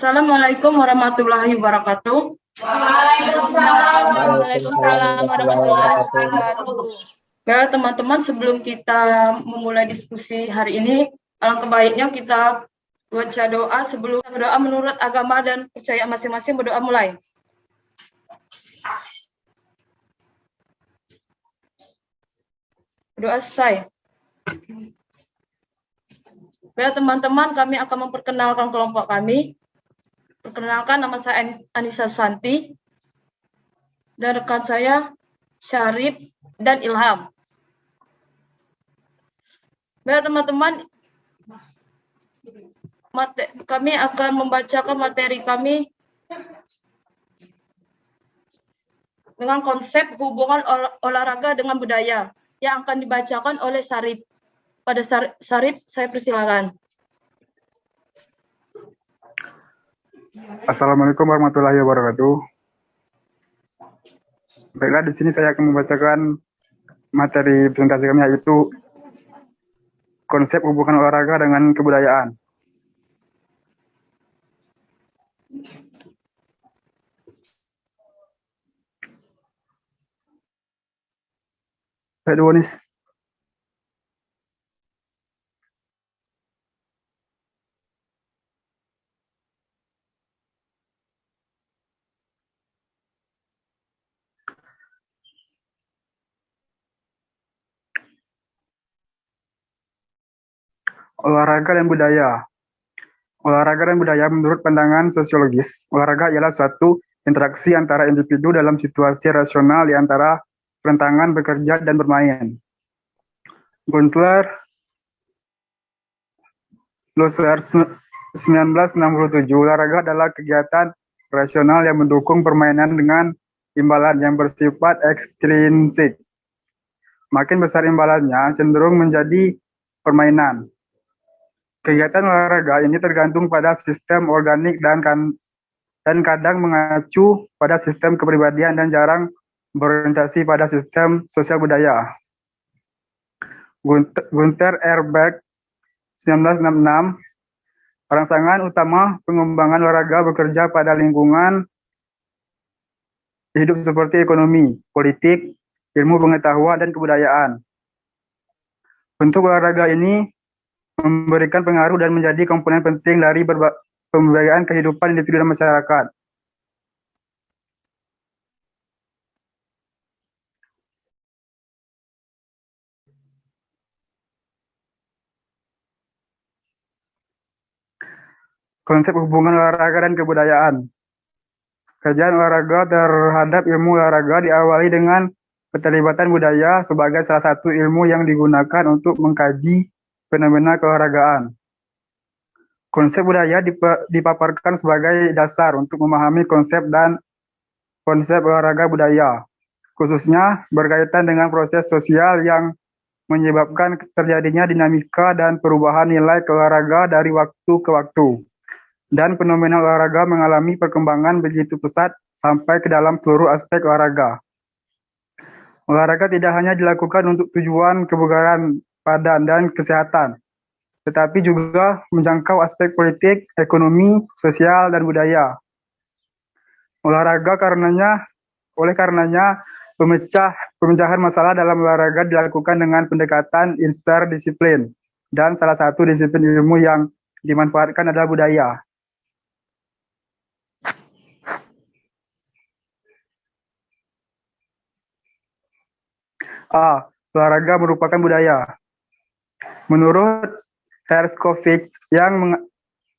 Assalamualaikum warahmatullahi wabarakatuh. Waalaikumsalam warahmatullahi wabarakatuh. Ya, teman-teman, sebelum kita memulai diskusi hari ini, alangkah baiknya kita baca doa. Sebelum berdoa menurut agama dan percaya masing-masing, berdoa mulai. Berdoa selesai. Ya, teman-teman, kami akan memperkenalkan kelompok kami. Perkenalkan, nama saya Anissa Santi dan rekan saya Syarif dan Ilham. Ya, teman-teman, kami akan membacakan materi kami dengan konsep hubungan olahraga dengan budaya yang akan dibacakan oleh Syarif. Pada Syarif, saya persilakan. Assalamualaikum warahmatullahi wabarakatuh. Baiklah, di sini saya akan membacakan materi presentasi kami, yaitu konsep hubungan olahraga dengan kebudayaan. Baik, Duonis. Olahraga dan budaya. Olahraga dan budaya menurut pandangan sosiologis, olahraga ialah suatu interaksi antara individu dalam situasi rasional di antara rentangan bekerja dan bermain. Gunther Loser 1967, olahraga adalah kegiatan rasional yang mendukung permainan dengan imbalan yang bersifat ekstrinsik. Makin besar imbalannya, cenderung menjadi permainan. Kegiatan olahraga ini tergantung pada sistem organik dan kadang mengacu pada sistem kepribadian dan jarang berorientasi pada sistem sosial budaya. Gunther Ehrbeck 1966, rangsangan utama pengembangan olahraga bekerja pada lingkungan hidup seperti ekonomi, politik, ilmu pengetahuan, dan kebudayaan. Bentuk olahraga ini memberikan pengaruh dan menjadi komponen penting dari pemberdayaan kehidupan individu dan masyarakat. Konsep hubungan olahraga dan kebudayaan. Kajian olahraga terhadap ilmu olahraga diawali dengan keterlibatan budaya sebagai salah satu ilmu yang digunakan untuk mengkaji fenomena keolahragaan. Konsep budaya dipaparkan sebagai dasar untuk memahami konsep olahraga budaya, khususnya berkaitan dengan proses sosial yang menyebabkan terjadinya dinamika dan perubahan nilai keolahraga dari waktu ke waktu. Dan fenomena olahraga mengalami perkembangan begitu pesat sampai ke dalam seluruh aspek olahraga. Olahraga tidak hanya dilakukan untuk tujuan kebugaran badan dan kesehatan, tetapi juga menjangkau aspek politik, ekonomi, sosial, dan budaya. Oleh karenanya, pemecahan masalah dalam olahraga dilakukan dengan pendekatan interdisiplin, dan salah satu disiplin ilmu yang dimanfaatkan adalah budaya. A. Olahraga merupakan budaya. Menurut Herskovits yang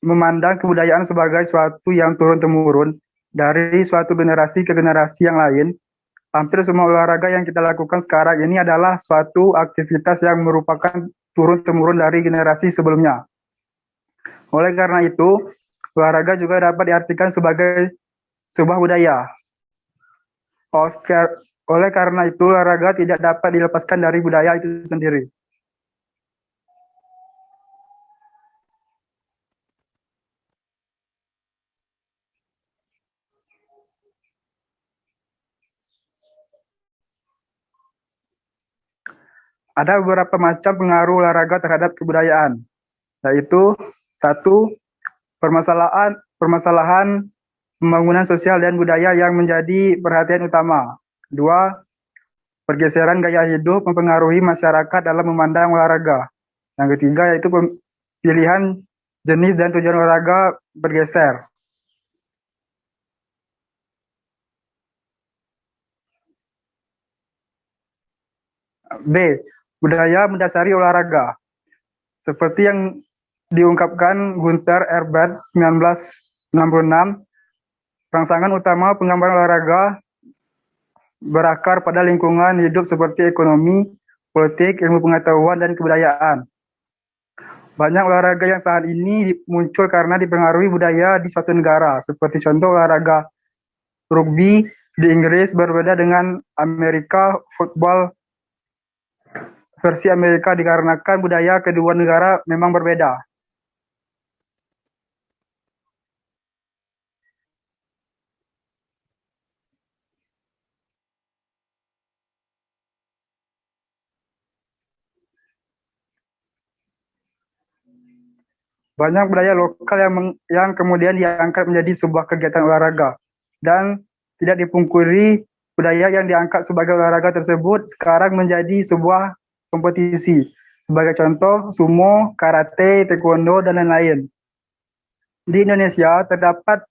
memandang kebudayaan sebagai suatu yang turun-temurun dari suatu generasi ke generasi yang lain, hampir semua olahraga yang kita lakukan sekarang ini adalah suatu aktivitas yang merupakan turun-temurun dari generasi sebelumnya. Oleh karena itu, olahraga juga dapat diartikan sebagai sebuah budaya. Oleh karena itu, olahraga tidak dapat dilepaskan dari budaya itu sendiri. Ada beberapa macam pengaruh olahraga terhadap kebudayaan, yaitu 1. permasalahan pembangunan sosial dan budaya yang menjadi perhatian utama. 2. Pergeseran gaya hidup mempengaruhi masyarakat dalam memandang olahraga. Yang ketiga yaitu pilihan jenis dan tujuan olahraga bergeser. B. Budaya mendasari olahraga. Seperti yang diungkapkan Gunther Herbert 1966, rangsangan utama penggambaran olahraga berakar pada lingkungan hidup seperti ekonomi, politik, ilmu pengetahuan, dan kebudayaan. Banyak olahraga yang saat ini muncul karena dipengaruhi budaya di suatu negara, seperti contoh olahraga rugby di Inggris berbeda dengan Amerika, football versi Amerika dikarenakan budaya kedua negara memang berbeda. Banyak budaya lokal yang kemudian diangkat menjadi sebuah kegiatan olahraga, dan tidak dipungkiri budaya yang diangkat sebagai olahraga tersebut sekarang menjadi sebuah kompetisi. Sebagai contoh, sumo, karate, taekwondo, dan lain-lain. Di Indonesia terdapat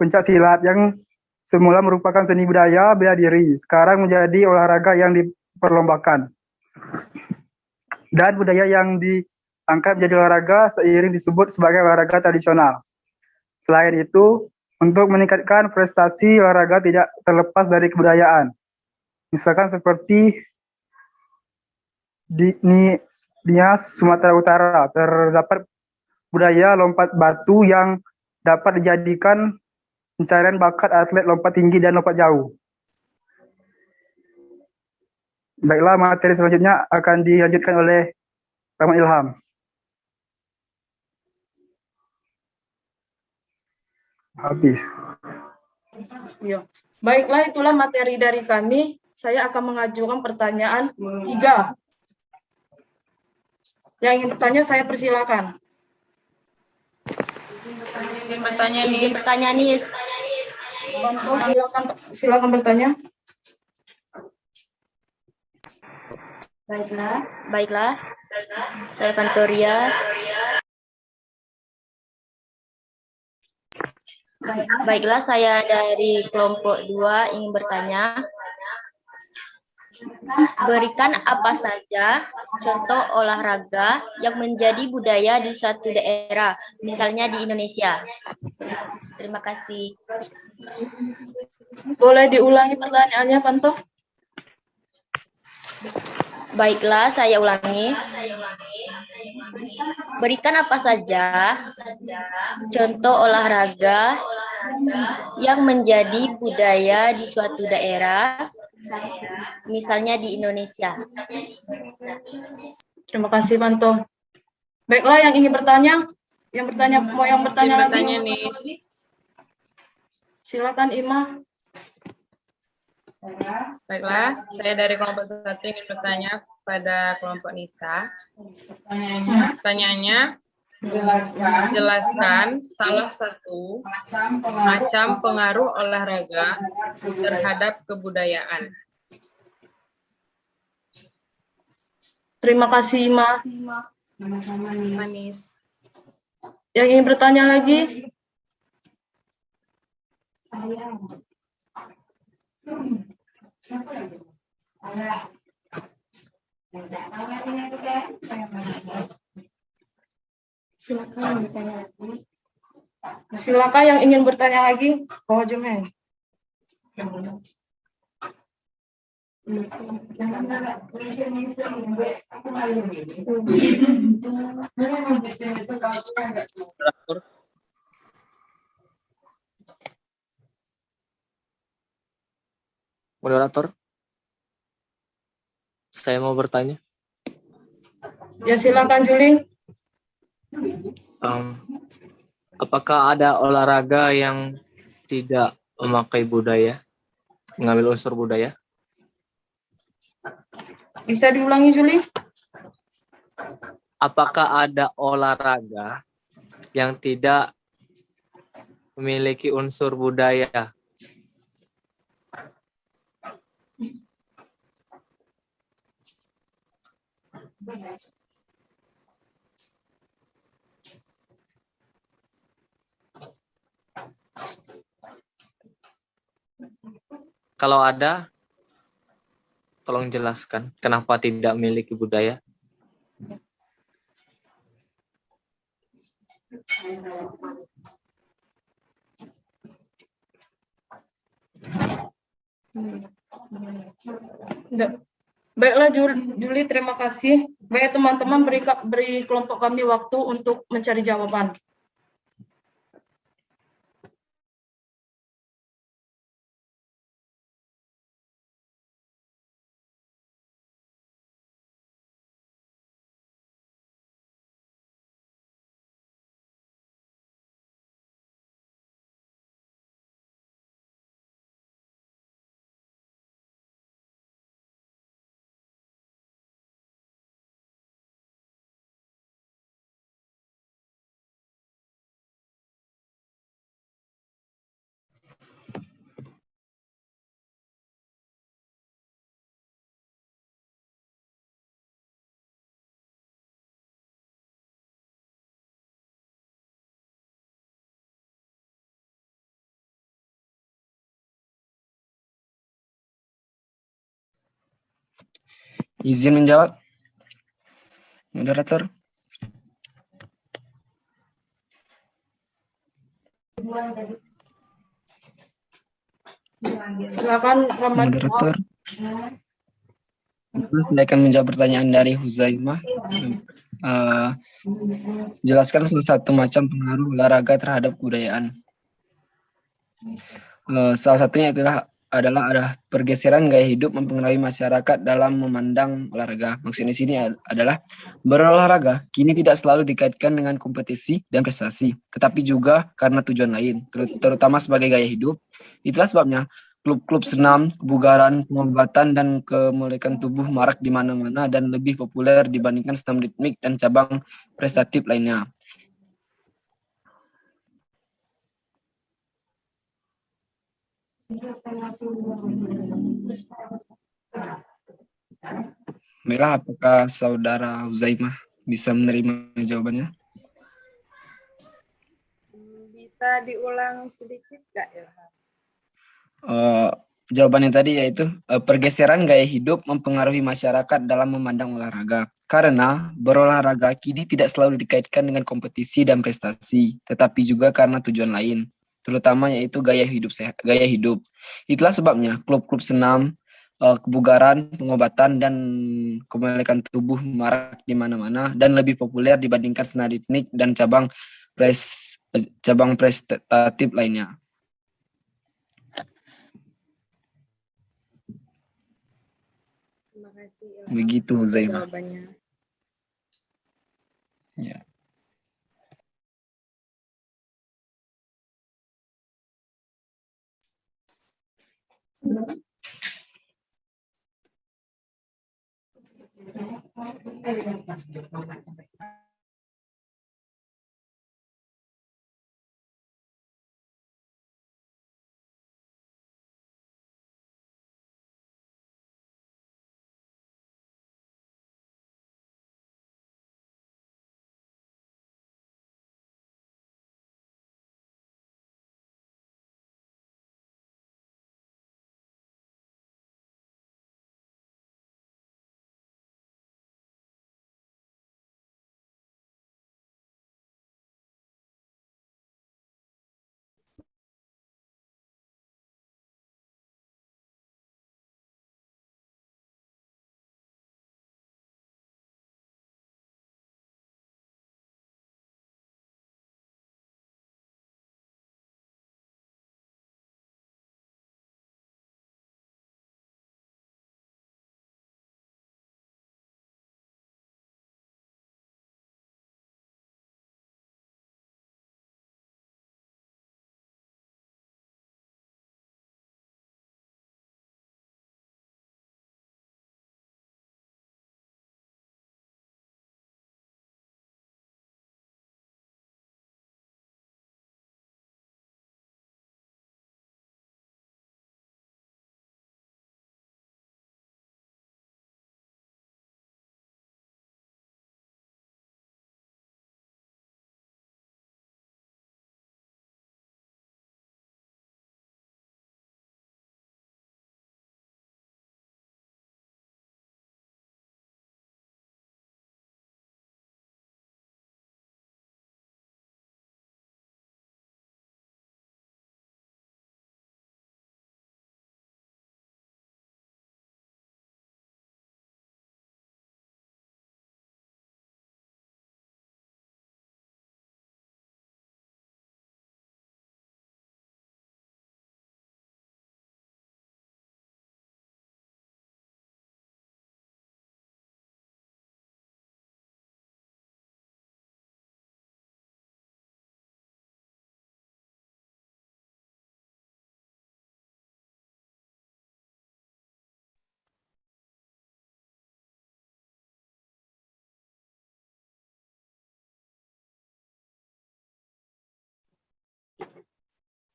pencak silat yang semula merupakan seni budaya bela diri, sekarang menjadi olahraga yang diperlombakan. Dan budaya yang diangkat menjadi olahraga seiring disebut sebagai olahraga tradisional. Selain itu, untuk meningkatkan prestasi olahraga tidak terlepas dari kebudayaan. Misalkan seperti di Nias, Sumatera Utara, terdapat budaya lompat batu yang dapat dijadikan pencarian bakat atlet lompat tinggi dan lompat jauh. Baiklah, materi selanjutnya akan dilanjutkan oleh Rahmat Ilham. Habis. Ya. Baiklah, itulah materi dari kami. Saya akan mengajukan pertanyaan 3. Yang ingin bertanya, saya persilakan. Izin bertanya, Nis. Silakan bertanya. Baiklah. Saya Fantoria. Baiklah, saya dari kelompok 2 ingin bertanya. Berikan apa saja contoh olahraga yang menjadi budaya di suatu daerah, misalnya di Indonesia. Terima kasih. Boleh diulangi pertanyaannya, Panto? Baiklah, saya ulangi. Berikan apa saja contoh olahraga yang menjadi budaya di suatu daerah, misalnya di Indonesia. Terima kasih, Panto. Baiklah, yang ingin bertanya, yang bertanya lagi. Nis. Silakan, Ima. Baiklah, saya dari kelompok 1 ingin bertanya pada kelompok Nisa. Pertanyaannya, jelaskan salah satu macam pengaruh olahraga terhadap kebudayaan. Terima kasih, Ima. Manis. Yang ingin bertanya lagi? Silakan yang ingin bertanya lagi. Oh, Jemeng. Moderator, saya mau bertanya. Ya, silakan, Juling. Apakah ada olahraga yang tidak memakai budaya, mengambil unsur budaya? Bisa diulangi, Juling? Apakah ada olahraga yang tidak memiliki unsur budaya? Kalau ada, tolong jelaskan kenapa tidak memiliki budaya. Baiklah Juli, terima kasih. Baik teman-teman, beri kelompok kami waktu untuk mencari jawaban. Izin menjawab, moderator. Silakan Rahmat. Moderator. Saya akan menjawab pertanyaan dari Huzaimah. Jelaskan salah satu macam pengaruh olahraga terhadap kebudayaan. Salah satunya adalah ada pergeseran gaya hidup mempengaruhi masyarakat dalam memandang olahraga. Maksudnya di sini adalah berolahraga kini tidak selalu dikaitkan dengan kompetisi dan prestasi, tetapi juga karena tujuan lain, terutama sebagai gaya hidup. Itulah sebabnya klub-klub senam, kebugaran, pengobatan, dan kemelekatan tubuh marak di mana-mana dan lebih populer dibandingkan senam ritmik dan cabang prestatif lainnya. Baiklah, apakah saudara Huzaimah bisa menerima jawabannya? Bisa diulang sedikit nggak ya? Jawabannya tadi yaitu pergeseran gaya hidup mempengaruhi masyarakat dalam memandang olahraga. Karena berolahraga kini tidak selalu dikaitkan dengan kompetisi dan prestasi, tetapi juga karena tujuan lain, terutama yaitu gaya hidup. Itulah sebabnya klub-klub senam, kebugaran, pengobatan, dan kemelekan tubuh marak di mana-mana dan lebih populer dibandingkan senam ritmik dan cabang prestatif lainnya. Terima kasih. Begitu Huzaimah. Jawabannya. Ya.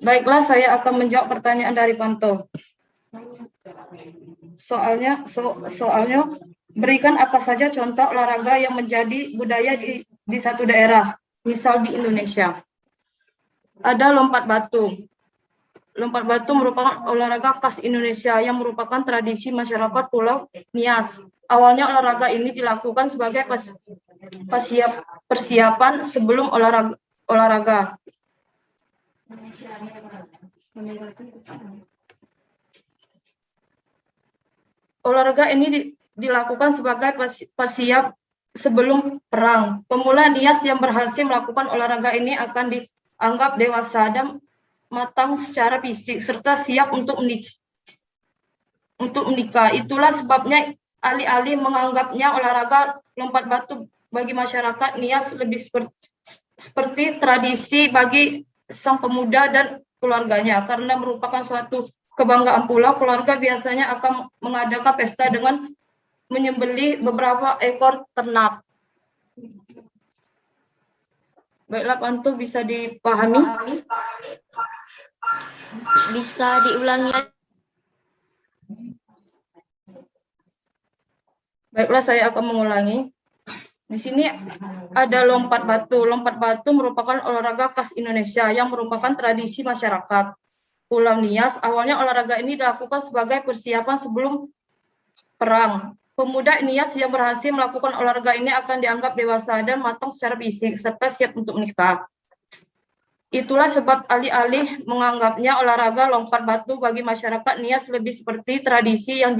Baiklah, saya akan menjawab pertanyaan dari Panto. Soalnya, berikan apa saja contoh olahraga yang menjadi budaya di satu daerah, misal di Indonesia. Ada lompat batu. Lompat batu merupakan olahraga khas Indonesia yang merupakan tradisi masyarakat Pulau Nias. Awalnya olahraga ini dilakukan sebagai persiapan sebelum olahraga. Olahraga ini dilakukan sebagai persiap sebelum perang. Pemula Nias yang berhasil melakukan olahraga ini akan dianggap dewasa dan matang secara fisik serta siap untuk menikah. Itulah sebabnya alih-alih menganggapnya olahraga lompat batu bagi masyarakat Nias lebih seperti tradisi bagi sang pemuda dan keluarganya. Karena merupakan suatu kebanggaan pula, keluarga biasanya akan mengadakan pesta dengan menyembelih beberapa ekor ternak. Baiklah, Panto, bisa dipahami? Bisa diulangi? Baiklah, saya akan mengulangi. Di sini ada lompat batu. Lompat batu merupakan olahraga khas Indonesia yang merupakan tradisi masyarakat Pulau Nias. Awalnya olahraga ini dilakukan sebagai persiapan sebelum perang. Pemuda Nias yang berhasil melakukan olahraga ini akan dianggap dewasa dan matang secara fisik serta siap untuk menikah. Itulah sebab alih-alih menganggapnya olahraga lompat batu bagi masyarakat Nias lebih seperti tradisi yang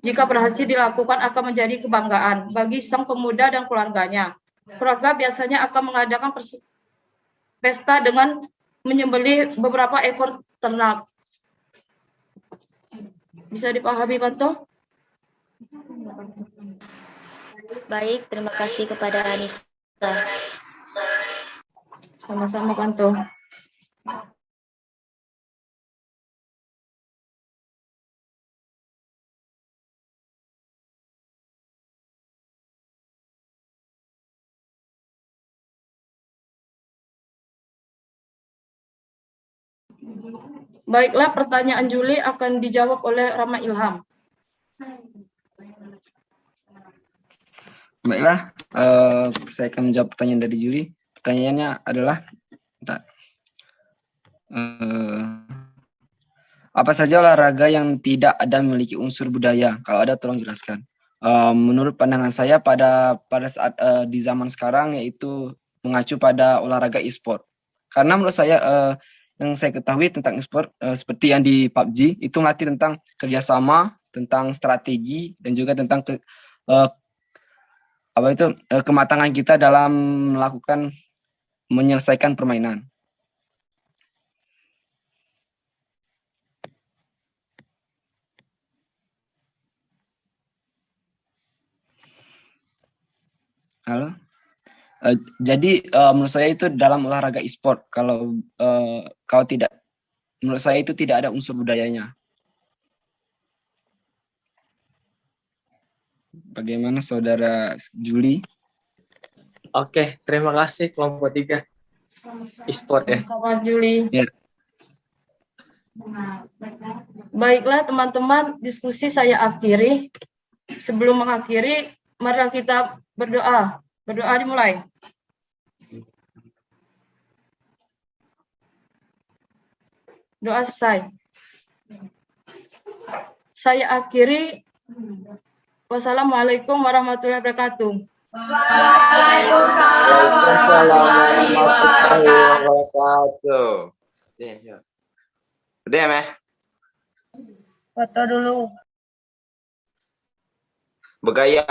jika berhasil dilakukan akan menjadi kebanggaan bagi sang pemuda dan keluarganya. Keluarga biasanya akan mengadakan pesta dengan menyembelih beberapa ekor ternak. Bisa dipahami, Panto? Baik, terima kasih kepada Anissa. Sama-sama, Panto. Baiklah, pertanyaan Juli akan dijawab oleh Rama Ilham. Baiklah, saya akan menjawab pertanyaan dari Juli. Pertanyaannya adalah, apa saja olahraga yang tidak ada memiliki unsur budaya? Kalau ada, tolong jelaskan. Menurut pandangan saya pada saat di zaman sekarang yaitu mengacu pada olahraga e-sport. Karena menurut saya yang saya ketahui tentang e-sport seperti yang di PUBG itu melatih tentang kerjasama, tentang strategi dan juga tentang kematangan kita dalam menyelesaikan permainan. Halo. Jadi menurut saya itu dalam olahraga e-sport kalau tidak, menurut saya itu tidak ada unsur budayanya. Bagaimana saudara Juli? Oke, terima kasih kelompok 3 e-sport ya. Sama Juli. Ya. Baiklah, teman-teman, diskusi saya akhiri. Sebelum mengakhiri, mari kita berdoa. Berdoa dimulai. Doa selesai. Saya akhiri. Wassalamualaikum warahmatullahi wabarakatuh. Waalaikumsalam warahmatullahi wabarakatuh. Udah ya, Meh? Foto dulu. Bergaya.